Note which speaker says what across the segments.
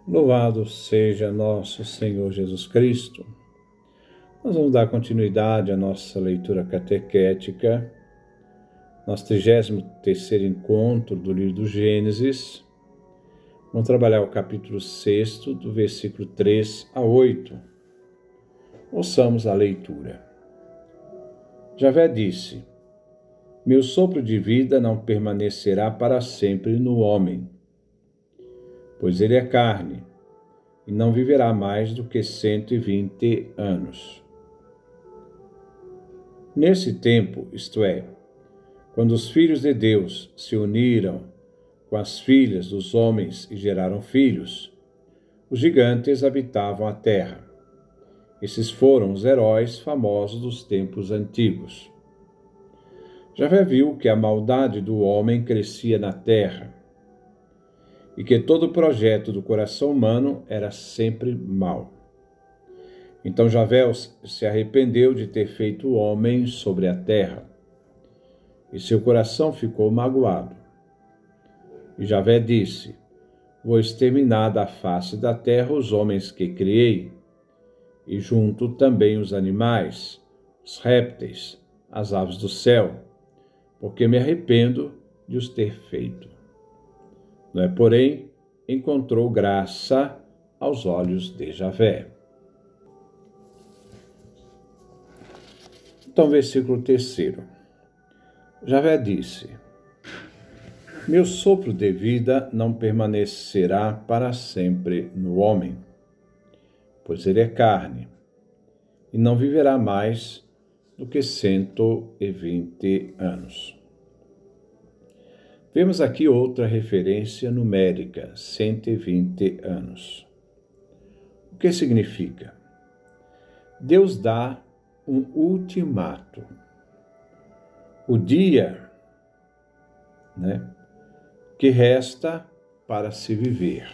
Speaker 1: Louvado seja nosso Senhor Jesus Cristo. Nós vamos dar continuidade à nossa leitura catequética, nosso 33º encontro do livro do Gênesis. Vamos trabalhar o capítulo 6, do versículo 3 a 8. Ouçamos a leitura. Javé disse: Meu sopro de vida não permanecerá para sempre no homem, pois ele é carne, e não viverá mais do que 120 anos. Nesse tempo, isto é, quando os filhos de Deus se uniram com as filhas dos homens e geraram filhos, os gigantes habitavam a terra. Esses foram os heróis famosos dos tempos antigos. Javé viu que a maldade do homem crescia na terra e que todo o projeto do coração humano era sempre mau. Então Javé se arrependeu de ter feito o homem sobre a terra, e seu coração ficou magoado. E Javé disse: Vou exterminar da face da terra os homens que criei, e junto também os animais, os répteis, as aves do céu, porque me arrependo de os ter feito. Noé, porém, encontrou graça aos olhos de Javé. Então, versículo 3. Javé disse: Meu sopro de vida não permanecerá para sempre no homem, pois ele é carne, e não viverá mais do que 120 anos. Vemos aqui outra referência numérica, 120 anos. O que significa? Deus dá um ultimato. O dia, que resta para se viver.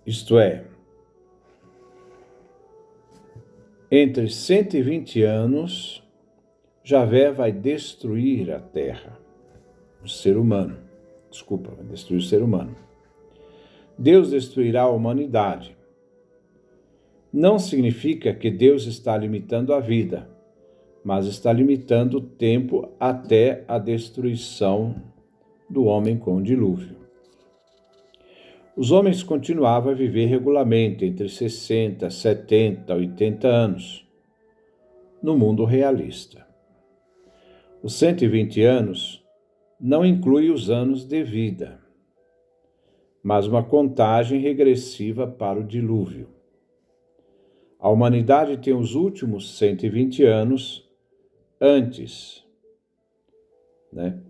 Speaker 1: Isto é, entre 120 anos, Javé vai destruir a terra, vai destruir o ser humano. Deus destruirá a humanidade. Não significa que Deus está limitando a vida, mas está limitando o tempo até a destruição do homem com o dilúvio. Os homens continuavam a viver regularmente entre 60, 70, 80 anos, no mundo realista. Os 120 anos não inclui os anos de vida, mas uma contagem regressiva para o dilúvio. A humanidade tem os últimos 120 anos antes,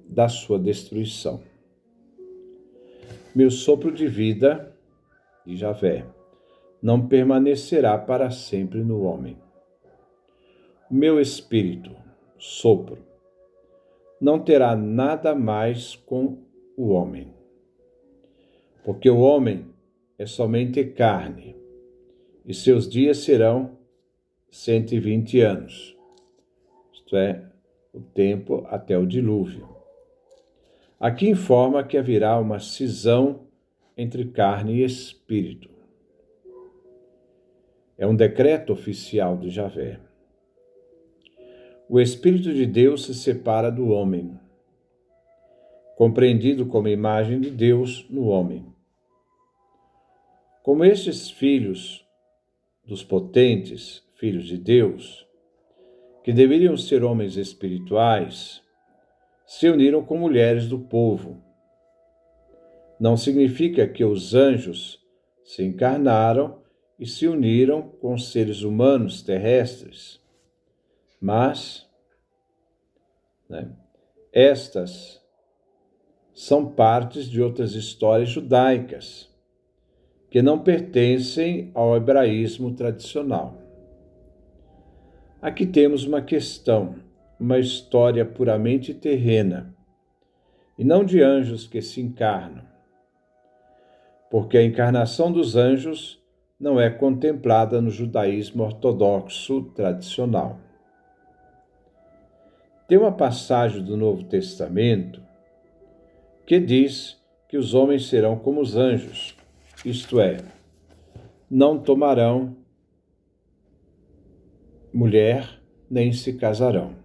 Speaker 1: da sua destruição. Meu sopro de vida, de Javé, não permanecerá para sempre no homem. O meu espírito, sopro, não terá nada mais com o homem, porque o homem é somente carne, e seus dias serão 120 anos, isto é, o tempo até o dilúvio. Aqui informa que haverá uma cisão entre carne e espírito. É um decreto oficial de Javé. O Espírito de Deus se separa do homem, compreendido como imagem de Deus no homem. Como estes filhos dos potentes, filhos de Deus, que deveriam ser homens espirituais, se uniram com mulheres do povo. Não significa que os anjos se encarnaram e se uniram com seres humanos terrestres, mas estas são partes de outras histórias judaicas que não pertencem ao hebraísmo tradicional. Aqui temos uma questão, uma história puramente terrena, e não de anjos que se encarnam, porque a encarnação dos anjos não é contemplada no judaísmo ortodoxo tradicional. Tem uma passagem do Novo Testamento que diz que os homens serão como os anjos, isto é, não tomarão mulher, nem se casarão.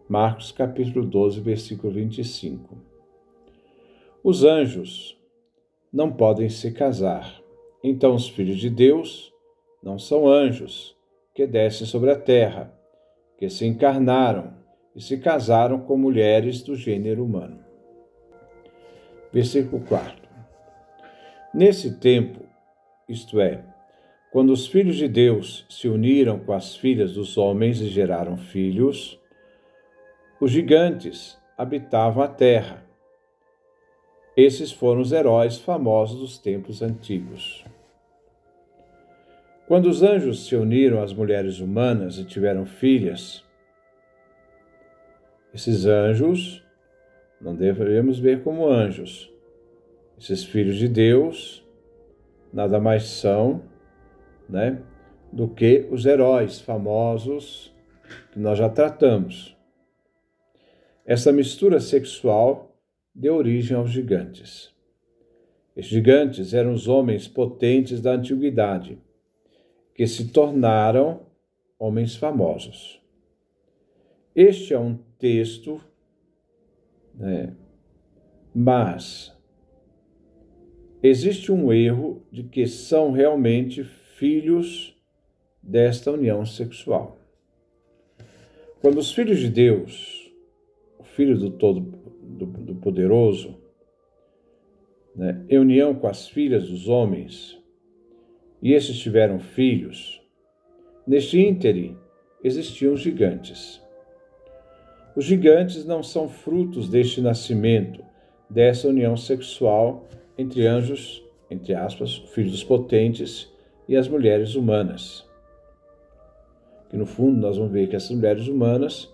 Speaker 1: Marcos capítulo 12, versículo 25. Os anjos não podem se casar, então os filhos de Deus não são anjos que descem sobre a terra, que se encarnaram e se casaram com mulheres do gênero humano. Versículo 4. Nesse tempo, isto é, quando os filhos de Deus se uniram com as filhas dos homens e geraram filhos, os gigantes habitavam a terra. Esses foram os heróis famosos dos tempos antigos. Quando os anjos se uniram às mulheres humanas e tiveram filhas, esses anjos não devemos ver como anjos. Esses filhos de Deus nada mais são, do que os heróis famosos que nós já tratamos. Essa mistura sexual deu origem aos gigantes. Esses gigantes eram os homens potentes da antiguidade, que se tornaram homens famosos. Este é um texto, mas existe um erro de que são realmente filhos desta união sexual. Quando os filhos de Deus, o Filho do Poderoso, em união com as filhas dos homens, e esses tiveram filhos, neste ínterim existiam os gigantes. Os gigantes não são frutos deste nascimento, dessa união sexual entre anjos, entre aspas, filhos potentes, e as mulheres humanas. Que no fundo nós vamos ver que essas mulheres humanas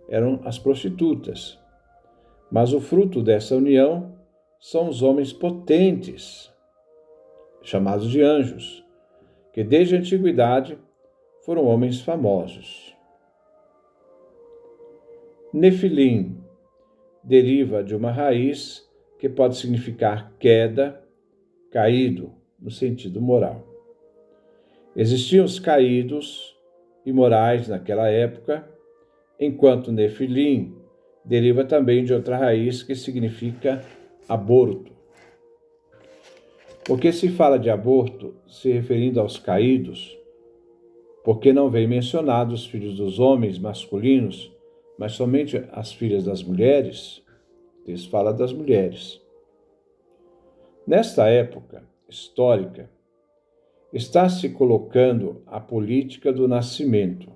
Speaker 1: eram as prostitutas. Mas o fruto dessa união são os homens potentes, chamados de anjos, que desde a antiguidade foram homens famosos. Nefilim deriva de uma raiz que pode significar queda, caído, no sentido moral. Existiam os caídos imorais naquela época, enquanto Nefilim deriva também de outra raiz que significa aborto. Por que se fala de aborto se referindo aos caídos? Porque não vem mencionado os filhos dos homens masculinos, mas somente as filhas das mulheres? O texto fala das mulheres. Nesta época histórica, está se colocando a política do nascimento.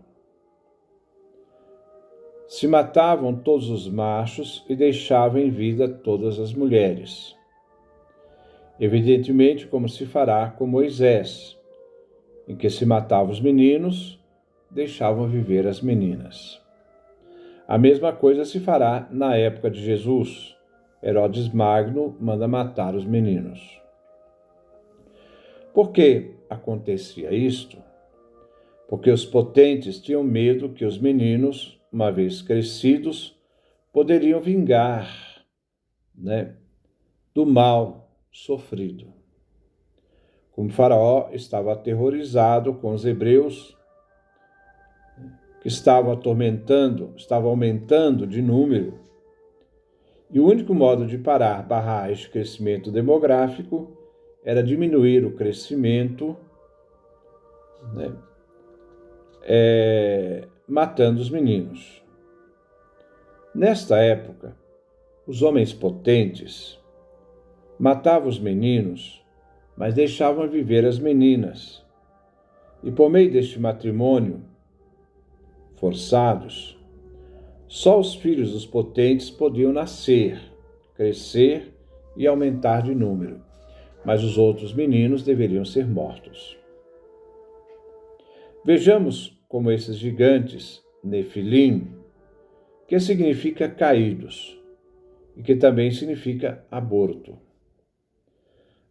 Speaker 1: Se matavam todos os machos e deixavam em vida todas as mulheres. Evidentemente, como se fará com Moisés, em que se matavam os meninos, deixavam viver as meninas. A mesma coisa se fará na época de Jesus. Herodes Magno manda matar os meninos. Por que acontecia isto? Porque os potentes tinham medo que os meninos, uma vez crescidos, poderiam vingar, do mal sofrido. Como Faraó estava aterrorizado com os hebreus, que estavam aumentando de número, e o único modo de barrar este crescimento demográfico era diminuir o crescimento, matando os meninos. Nesta época, os homens potentes matavam os meninos, mas deixavam viver as meninas. E por meio deste matrimônio forçados, só os filhos dos potentes podiam nascer, crescer e aumentar de número, mas os outros meninos deveriam ser mortos. Vejamos como esses gigantes, Nefilim, que significa caídos, e que também significa aborto.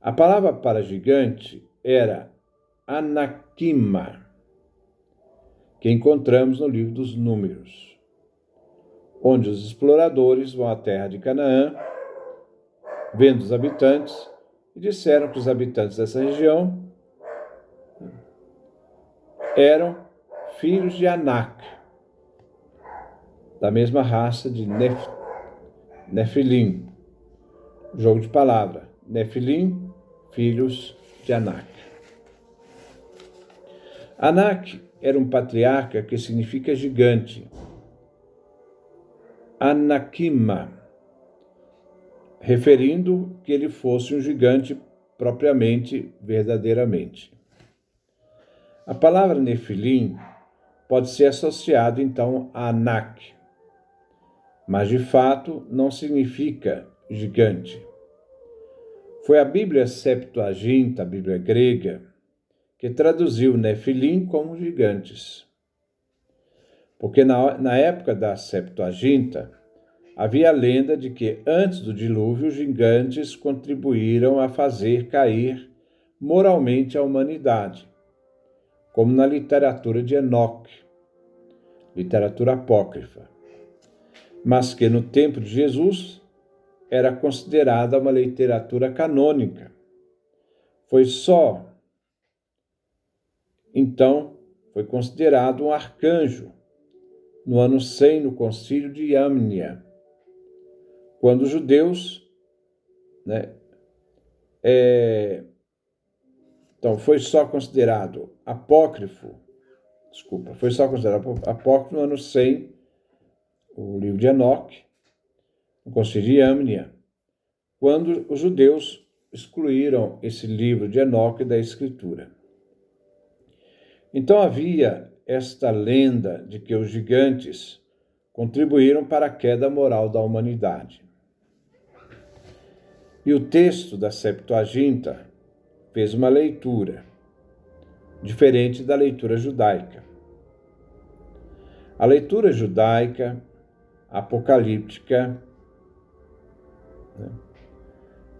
Speaker 1: A palavra para gigante era Anaquima, que encontramos no livro dos Números, onde os exploradores vão à terra de Canaã vendo os habitantes, e disseram que os habitantes dessa região eram filhos de Anak, da mesma raça de Nefilim. Jogo de palavra. Nefilim, filhos de Anak. Anak era um patriarca que significa gigante. Anakima, referindo que ele fosse um gigante propriamente, verdadeiramente. A palavra Nefilim pode ser associada então a Anak, mas de fato não significa gigante. Foi a Bíblia Septuaginta, a Bíblia grega, que traduziu Nefilim como gigantes. Porque na época da Septuaginta, havia a lenda de que antes do dilúvio os gigantes contribuíram a fazer cair moralmente a humanidade, como na literatura de Enoque, literatura apócrifa, mas que no tempo de Jesus era considerada uma literatura canônica. Então, foi considerado um arcanjo no ano 100 no concílio de Yâmnia, quando os judeus, então foi só considerado apócrifo no ano 100, o livro de Enoque, no concílio de Yâmnia, quando os judeus excluíram esse livro de Enoque da Escritura. Então havia esta lenda de que os gigantes contribuíram para a queda moral da humanidade. E o texto da Septuaginta fez uma leitura diferente da leitura judaica. A leitura judaica, apocalíptica,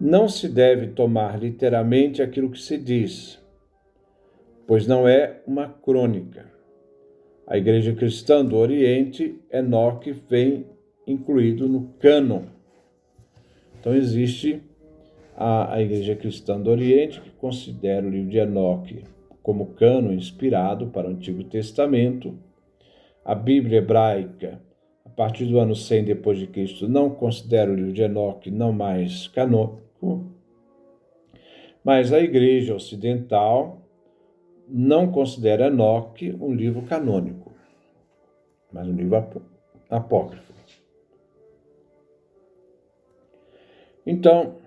Speaker 1: não se deve tomar literalmente aquilo que se diz, pois não é uma crônica. A Igreja Cristã do Oriente, Enoque vem incluído no cânon. Então existe a Igreja Cristã do Oriente, que considera o livro de Enoque como cânon inspirado para o Antigo Testamento. A Bíblia hebraica, a partir do ano 100 depois de Cristo, não considera o livro de Enoque não mais canônico. Mas a Igreja Ocidental não considera Enoque um livro canônico, mas um livro apócrifo. Então,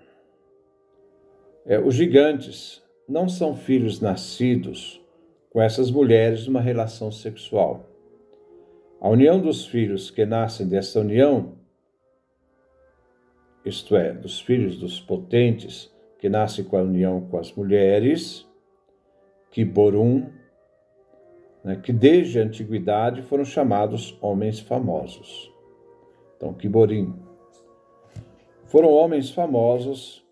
Speaker 1: os gigantes não são filhos nascidos com essas mulheres numa relação sexual. A união dos filhos que nascem dessa união, isto é, dos filhos dos potentes que nascem com a união com as mulheres, Kiborum, que desde a antiguidade foram chamados homens famosos. Então, Kiborim. Foram homens famosos,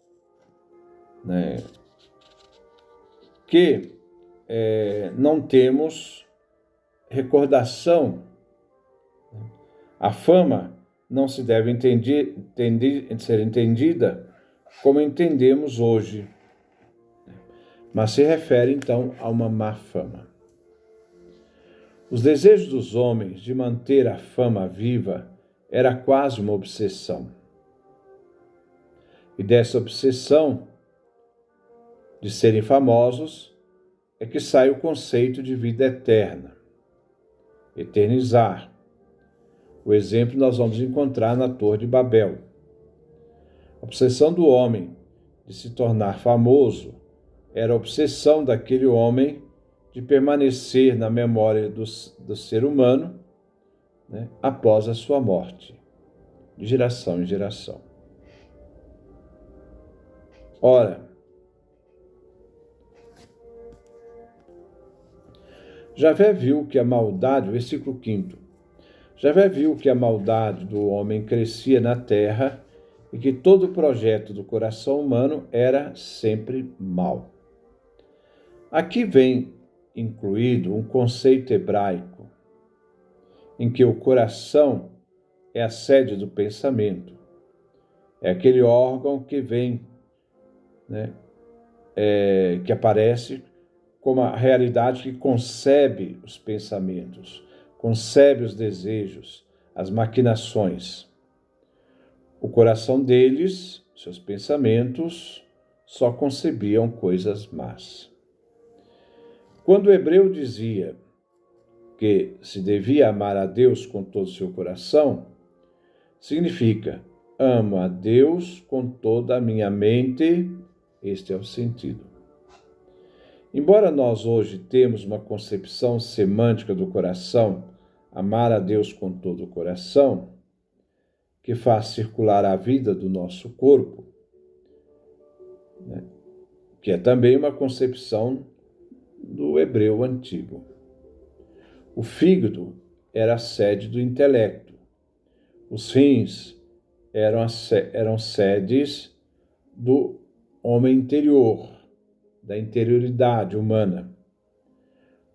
Speaker 1: que não temos recordação. A fama não se deve ser entendida como entendemos hoje, mas se refere, então, a uma má fama. Os desejos dos homens de manter a fama viva era quase uma obsessão. E dessa obsessão de serem famosos é que sai o conceito de vida eterna, eternizar. O exemplo nós vamos encontrar na Torre de Babel. A obsessão do homem de se tornar famoso era a obsessão daquele homem de permanecer na memória do ser humano, após a sua morte, de geração em geração. Ora, Javé viu que a maldade, versículo 5, Javé viu que a maldade do homem crescia na terra e que todo o projeto do coração humano era sempre mau. Aqui vem incluído um conceito hebraico, em que o coração é a sede do pensamento É aquele órgão que vem, né, que aparece como a realidade que concebe os pensamentos, concebe os desejos, as maquinações. O coração deles, seus pensamentos, só concebiam coisas más. Quando o hebreu dizia que se devia amar a Deus com todo o seu coração, significa: amo a Deus com toda a minha mente. Este é o sentido. Embora nós hoje temos uma concepção semântica do coração, amar a Deus com todo o coração, que faz circular a vida do nosso corpo, né, que é também uma concepção do hebreu antigo. O fígado era a sede do intelecto. Os rins eram sedes do homem interior, da interioridade humana.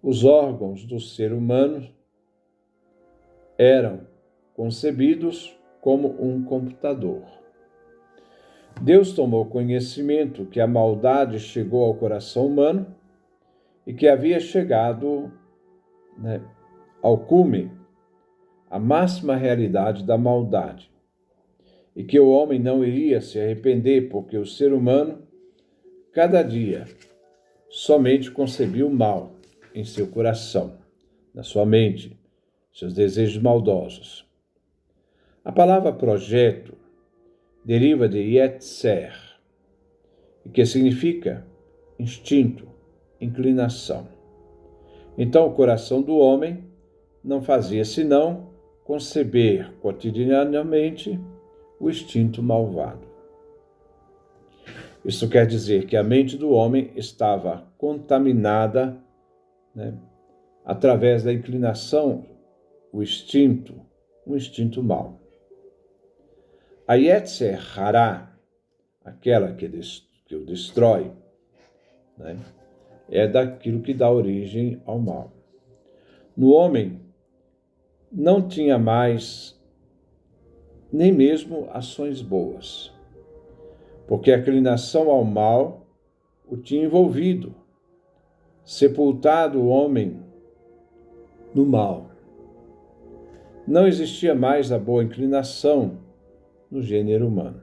Speaker 1: Os órgãos do ser humano eram concebidos como um computador. Deus tomou conhecimento que a maldade chegou ao coração humano e que havia chegado, ao cume, a máxima realidade da maldade, e que o homem não iria se arrepender, porque o ser humano, cada dia, somente concebia o mal em seu coração, na sua mente, seus desejos maldosos. A palavra projeto deriva de yetzer, que significa instinto, inclinação. Então, o coração do homem não fazia senão conceber cotidianamente o instinto malvado. Isso quer dizer que a mente do homem estava contaminada, através da inclinação, um instinto mau. A Yetzer Hará, aquela que o destrói, é daquilo que dá origem ao mal. No homem, não tinha mais nem mesmo ações boas, porque a inclinação ao mal o tinha envolvido, sepultado o homem no mal. Não existia mais a boa inclinação no gênero humano.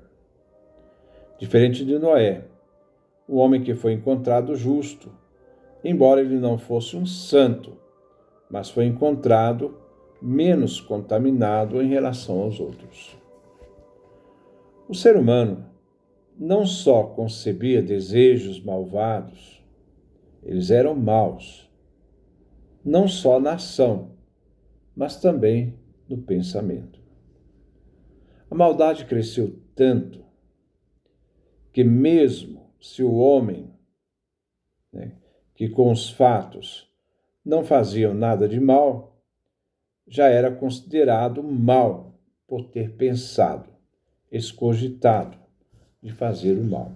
Speaker 1: Diferente de Noé, o homem que foi encontrado justo, embora ele não fosse um santo, mas foi encontrado menos contaminado em relação aos outros. O ser humano não só concebia desejos malvados, eles eram maus, não só na ação, mas também no pensamento. A maldade cresceu tanto que mesmo se o homem, que com os fatos não faziam nada de mal, já era considerado mal por ter pensado, escogitado de fazer o mal.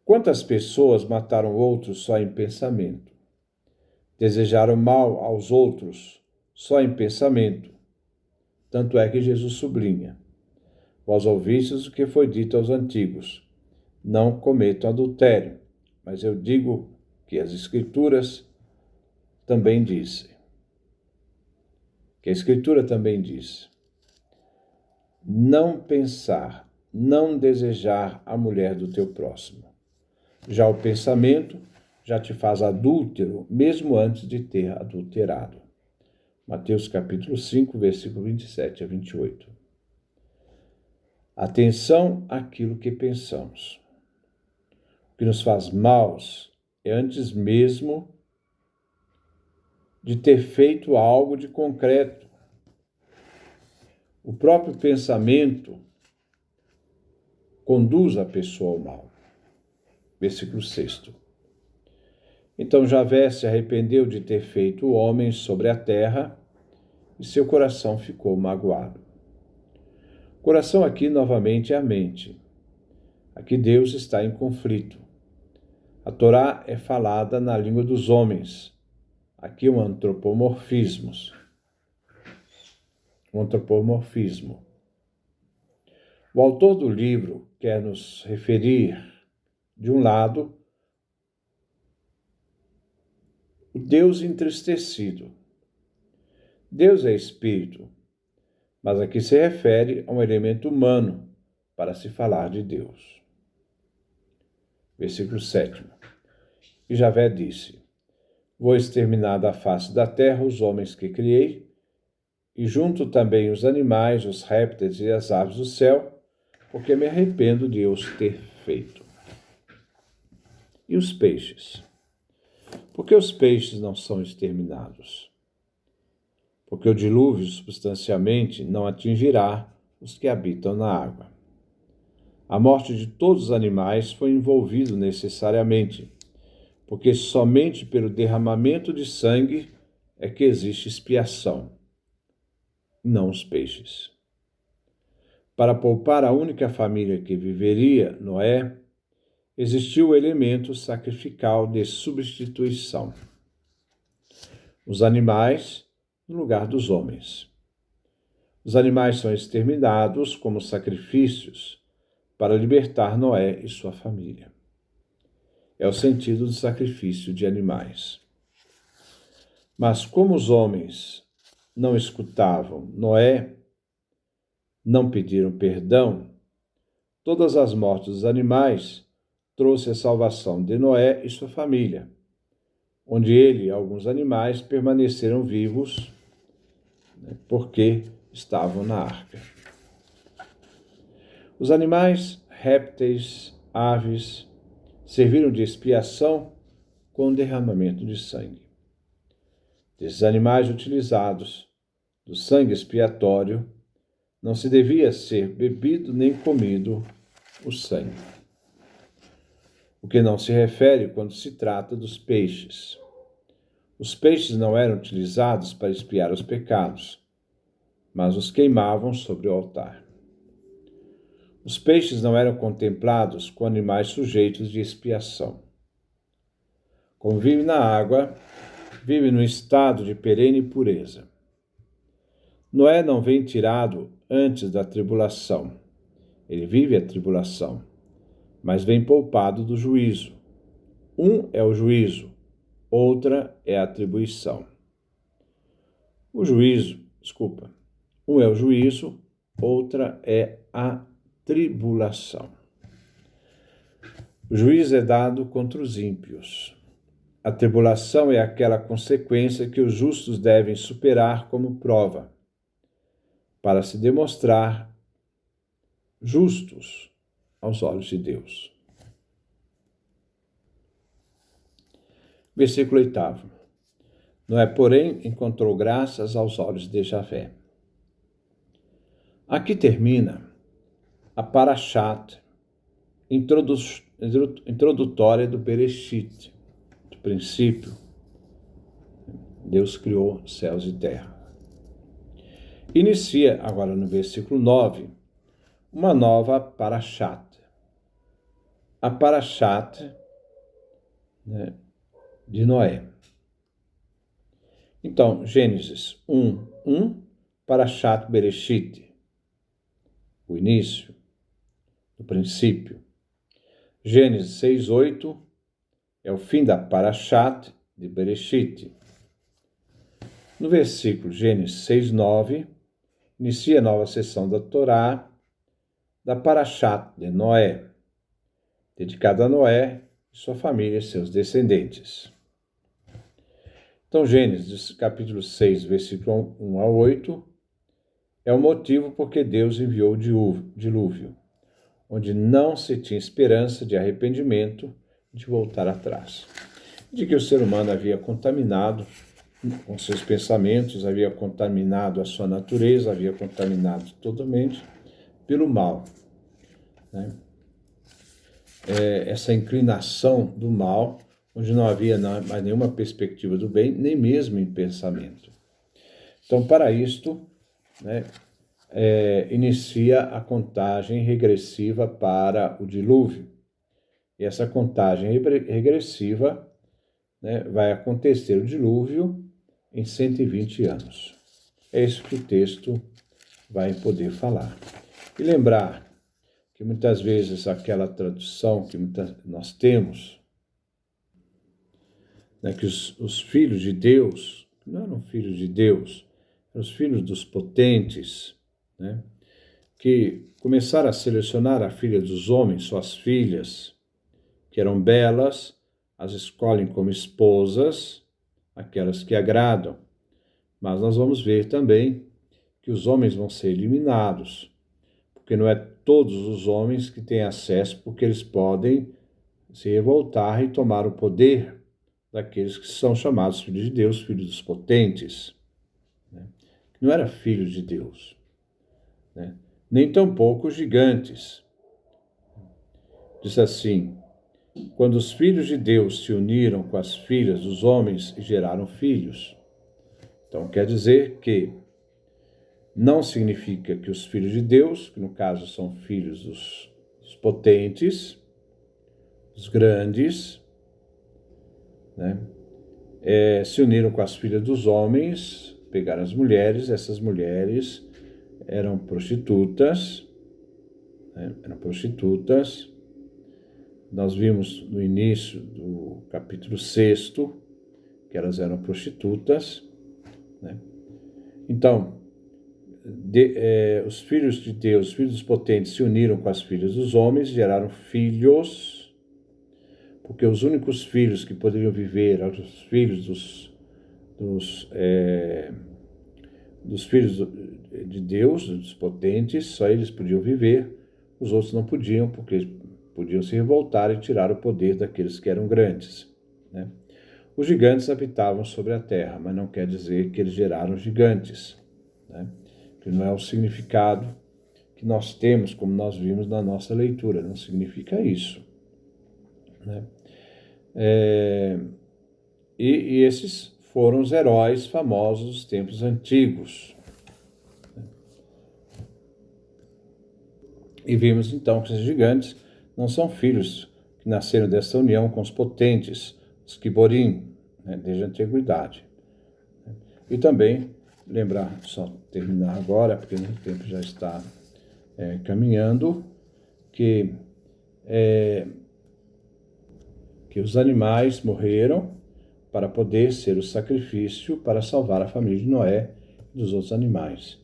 Speaker 1: Quantas pessoas mataram outros só em pensamento? Desejaram mal aos outros só em pensamento. Tanto é que Jesus sublinha: vós ouvistes o que foi dito aos antigos, não cometam adultério, mas eu digo que as Escrituras também dizem. Que a Escritura também diz: não pensar, não desejar a mulher do teu próximo. Já o pensamento já te faz adúltero, mesmo antes de ter adulterado. Mateus capítulo 5, versículo 27 a 28. Atenção àquilo que pensamos. O que nos faz maus é antes mesmo de ter feito algo de concreto. O próprio pensamento conduz a pessoa ao mal. Versículo 6. Então Javé se arrependeu de ter feito o homem sobre a terra e seu coração ficou magoado. O coração aqui novamente é a mente. Aqui Deus está em conflito. A Torá é falada na língua dos homens. Aqui um antropomorfismo. O O autor do livro quer nos referir, de um lado, o Deus entristecido. Deus é espírito, mas aqui se refere a um elemento humano para se falar de Deus. Versículo 7. E Javé disse: Vou exterminar da face da terra os homens que criei, e junto também os animais, os répteis e as aves do céu, porque me arrependo de os ter feito. E os peixes? Por que os peixes não são exterminados? Porque o dilúvio substancialmente não atingirá os que habitam na água. A morte de todos os animais foi envolvida necessariamente, porque somente pelo derramamento de sangue é que existe expiação, não os peixes. Para poupar a única família que viveria, Noé, existiu o elemento sacrificial de substituição. Os animais no lugar dos homens. Os animais são exterminados como sacrifícios para libertar Noé e sua família. É o sentido do sacrifício de animais. Mas como os homens não escutavam Noé, não pediram perdão, todas as mortes dos animais trouxe a salvação de Noé e sua família, onde ele e alguns animais permaneceram vivos, porque estavam na arca. Os animais, répteis, aves, serviram de expiação com o derramamento de sangue. Desses animais utilizados, do sangue expiatório, não se devia ser bebido nem comido o sangue. O que não se refere quando se trata dos peixes. Os peixes não eram utilizados para expiar os pecados, mas os queimavam sobre o altar. Os peixes não eram contemplados como animais sujeitos de expiação. Como vive na água, vive no estado de perene pureza. Noé não vem tirado antes da tribulação. Ele vive a tribulação, mas vem poupado do juízo. Um é o juízo, outra é a atribuição. Um é o juízo, outra é a tribulação. O juízo é dado contra os ímpios. A tribulação é aquela consequência que os justos devem superar como prova, para se demonstrar justos aos olhos de Deus. Versículo 8. Noé, porém, encontrou graças aos olhos de Javé. Aqui termina a Parashat introdutória do Bereshit, do princípio. Deus criou céus e terra. Inicia agora no versículo 9 uma nova Parashat. A Parashat, de Noé. Então, Gênesis 1, Parashat Bereshit, o início, o princípio. Gênesis 6:8 é o fim da Parashat de Bereshit. No versículo Gênesis 6:9, inicia a nova sessão da Torá, da Parashat de Noé, dedicada a Noé, sua família e seus descendentes. Então, Gênesis, capítulo 6, versículo 1 a 8, é o motivo porque Deus enviou o dilúvio, onde não se tinha esperança de arrependimento de voltar atrás. De que o ser humano havia contaminado com seus pensamentos, havia contaminado a sua natureza, havia contaminado totalmente pelo mal, essa inclinação do mal, onde não havia mais nenhuma perspectiva do bem, nem mesmo em pensamento. Então, para isto, inicia a contagem regressiva para o dilúvio. E essa contagem regressiva, vai acontecer o dilúvio em 120 anos. É isso que o texto vai poder falar. E lembrar que muitas vezes aquela tradução que nós temos, né, que os filhos de Deus, não eram filhos de Deus, eram os filhos dos potentes, né, que começaram a selecionar a filha dos homens, suas filhas, que eram belas, as escolhem como esposas, aquelas que agradam. Mas nós vamos ver também que os homens vão ser eliminados, porque não é todos os homens que têm acesso, porque eles podem se revoltar e tomar o poder daqueles que são chamados filhos de Deus, filhos dos potentes, né? Não era filhos de Deus, né? Nem tampouco os gigantes. Diz assim: quando os filhos de Deus se uniram com as filhas dos homens e geraram filhos. Então quer dizer que não significa que os filhos de Deus, que no caso são filhos dos potentes, dos grandes, né, se uniram com as filhas dos homens, pegaram as mulheres, essas mulheres eram prostitutas, né, Nós vimos no início do capítulo 6 que elas eram prostitutas, né? Então, os filhos de Deus, os filhos dos potentes, se uniram com as filhas dos homens, geraram filhos, porque os únicos filhos que poderiam viver eram os filhos dos filhos de Deus, dos potentes, só eles podiam viver, os outros não podiam, porque podiam se revoltar e tirar o poder daqueles que eram grandes, né? Os gigantes habitavam sobre a terra, mas não quer dizer que eles geraram gigantes, né? Que não é o significado que nós temos, como nós vimos na nossa leitura, não significa isso, né? E esses foram os heróis famosos dos tempos antigos. E vimos então que esses gigantes não são filhos que nasceram dessa união com os potentes, os Quiborim, né, desde a antiguidade. E também, lembrar, só terminar agora, porque o tempo já está caminhando, que os animais morreram para poder ser o sacrifício para salvar a família de Noé e dos outros animais,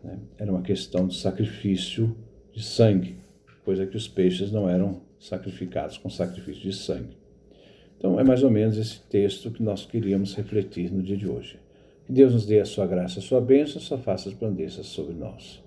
Speaker 1: né? Era uma questão de sacrifício de sangue, coisa que os peixes não eram sacrificados com sacrifício de sangue. Então, é mais ou menos esse texto que nós queríamos refletir no dia de hoje. Que Deus nos dê a sua graça, a sua bênção, a sua face resplandeça sobre nós.